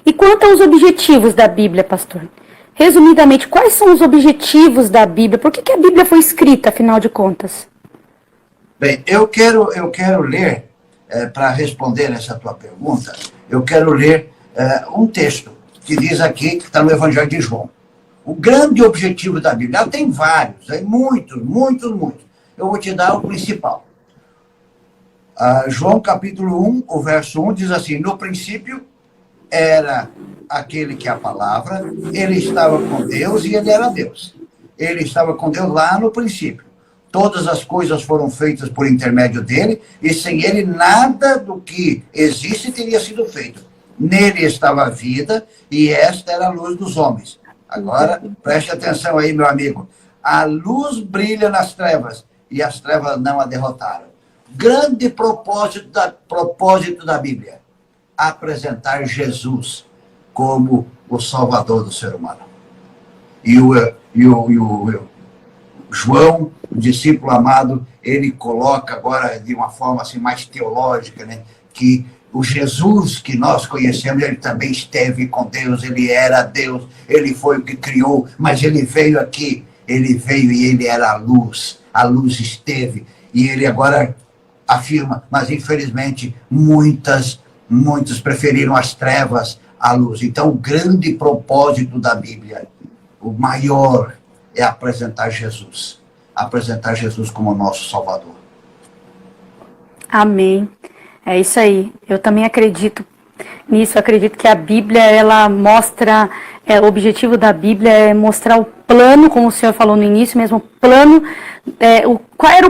E quanto aos objetivos da Bíblia, pastor? Resumidamente, quais são os objetivos da Bíblia? Por que a Bíblia foi escrita, afinal de contas? Bem, eu quero ler, para responder essa tua pergunta, eu quero ler um texto que diz aqui, que está no Evangelho de João. O grande objetivo da Bíblia, ela tem vários, muitos. Eu vou te dar o principal. João capítulo 1, o verso 1 diz assim: no princípio era aquele que é a palavra, ele estava com Deus e ele era Deus. Ele estava com Deus lá no princípio. Todas as coisas foram feitas por intermédio dele, e sem ele nada do que existe teria sido feito. Nele estava a vida, e esta era a luz dos homens. Agora, preste atenção aí, meu amigo. A luz brilha nas trevas, e as trevas não a derrotaram. Grande propósito da Bíblia: apresentar Jesus como o Salvador do ser humano. E o João, o discípulo amado, ele coloca agora de uma forma assim mais teológica, né, que o Jesus que nós conhecemos, ele também esteve com Deus, ele era Deus, ele foi o que criou, mas ele veio aqui, ele veio e ele era a luz esteve, e ele agora afirma, mas infelizmente muitos preferiram as trevas à luz. Então o grande propósito da Bíblia, o maior, é apresentar Jesus como nosso Salvador. Amém. É isso aí. Eu também acredito nisso. Eu acredito que a Bíblia, ela mostra, o objetivo da Bíblia é mostrar o plano, como o senhor falou no início mesmo, o plano, qual era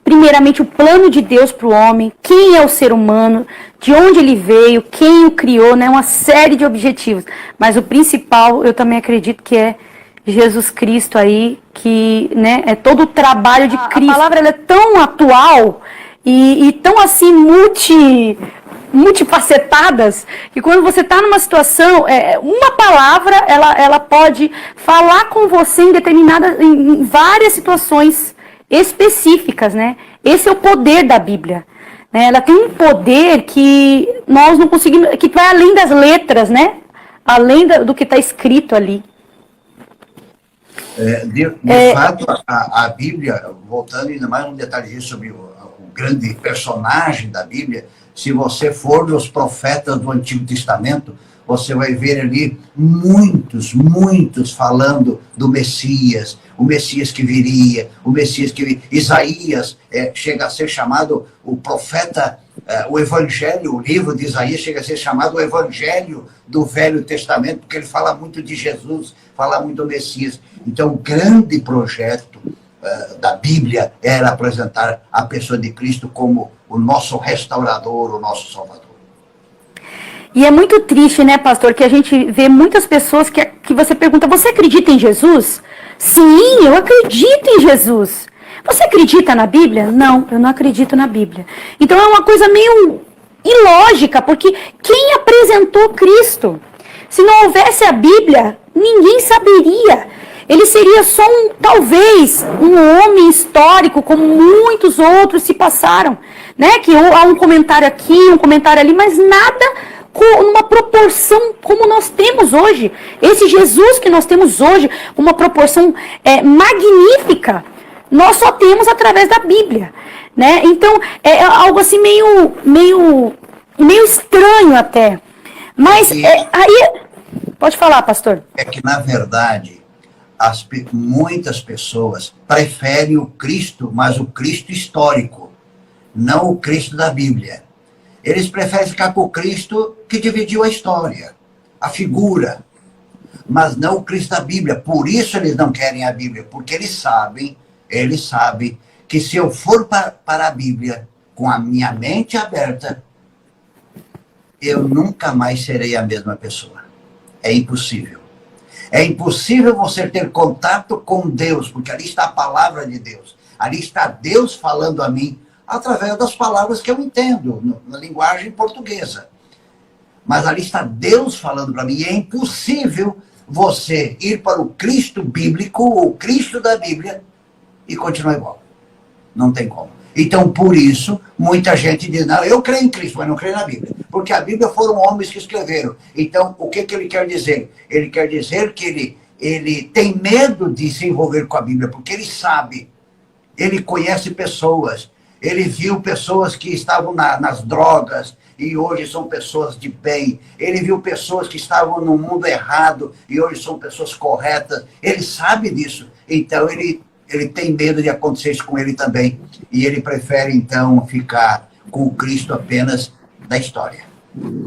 primeiramente o plano de Deus para o homem, quem é o ser humano, de onde ele veio, quem o criou, né? Uma série de objetivos. Mas o principal, eu também acredito que é Jesus Cristo aí, que, né, é todo o trabalho de Cristo. A palavra, ela é tão atual e tão assim multifacetadas, que quando você está numa situação, uma palavra, ela pode falar com você em várias situações específicas, né? Esse é o poder da Bíblia, né? Ela tem um poder que nós não conseguimos, que vai além das letras, né? Além do que está escrito ali. De fato, a Bíblia, voltando ainda mais um detalhe sobre o grande personagem da Bíblia, se você for nos profetas do Antigo Testamento, você vai ver ali muitos falando do Messias, o Messias que viria, Isaías chega a ser chamado o profeta, o Evangelho, o livro de Isaías chega a ser chamado o Evangelho do Velho Testamento, porque ele fala muito de Jesus, fala muito do Messias. Então, o grande projeto da Bíblia era apresentar a pessoa de Cristo como o nosso restaurador, o nosso Salvador. E é muito triste, né, pastor, que a gente vê muitas pessoas que você pergunta: você acredita em Jesus? Sim, eu acredito em Jesus. Você acredita na Bíblia? Não, eu não acredito na Bíblia. Então é uma coisa meio ilógica, porque quem apresentou Cristo? Se não houvesse a Bíblia, ninguém saberia. Ele seria só talvez um homem histórico, como muitos outros se passaram, né? Que há um comentário aqui, um comentário ali, mas nada numa proporção como nós temos hoje. Esse Jesus que nós temos hoje, uma proporção magnífica, nós só temos através da Bíblia, né? Então, é algo assim meio estranho até. Mas aí... Pode falar, pastor. É que, na verdade, muitas pessoas preferem o Cristo, mas o Cristo histórico, não o Cristo da Bíblia. Eles preferem ficar com o Cristo que dividiu a história, a figura, mas não o Cristo da Bíblia. Por isso eles não querem a Bíblia, porque eles sabem que se eu for para a Bíblia com a minha mente aberta, eu nunca mais serei a mesma pessoa. É impossível. É impossível você ter contato com Deus, porque ali está a palavra de Deus. Ali está Deus falando a mim, através das palavras que eu entendo, na linguagem portuguesa. Mas ali está Deus falando para mim, e é impossível você ir para o Cristo bíblico, o Cristo da Bíblia, e continuar igual. Não tem como. Então, por isso, muita gente diz: não, eu creio em Cristo, mas não creio na Bíblia. porque a Bíblia foram homens que escreveram. Então, o que ele quer dizer? Ele quer dizer que ele tem medo de se envolver com a Bíblia, porque ele sabe, ele conhece pessoas, ele viu pessoas que estavam nas drogas e hoje são pessoas de bem. Ele viu pessoas que estavam no mundo errado e hoje são pessoas corretas. Ele sabe disso. Então, ele tem medo de acontecer isso com ele também. E ele prefere, então, ficar com o Cristo apenas da história.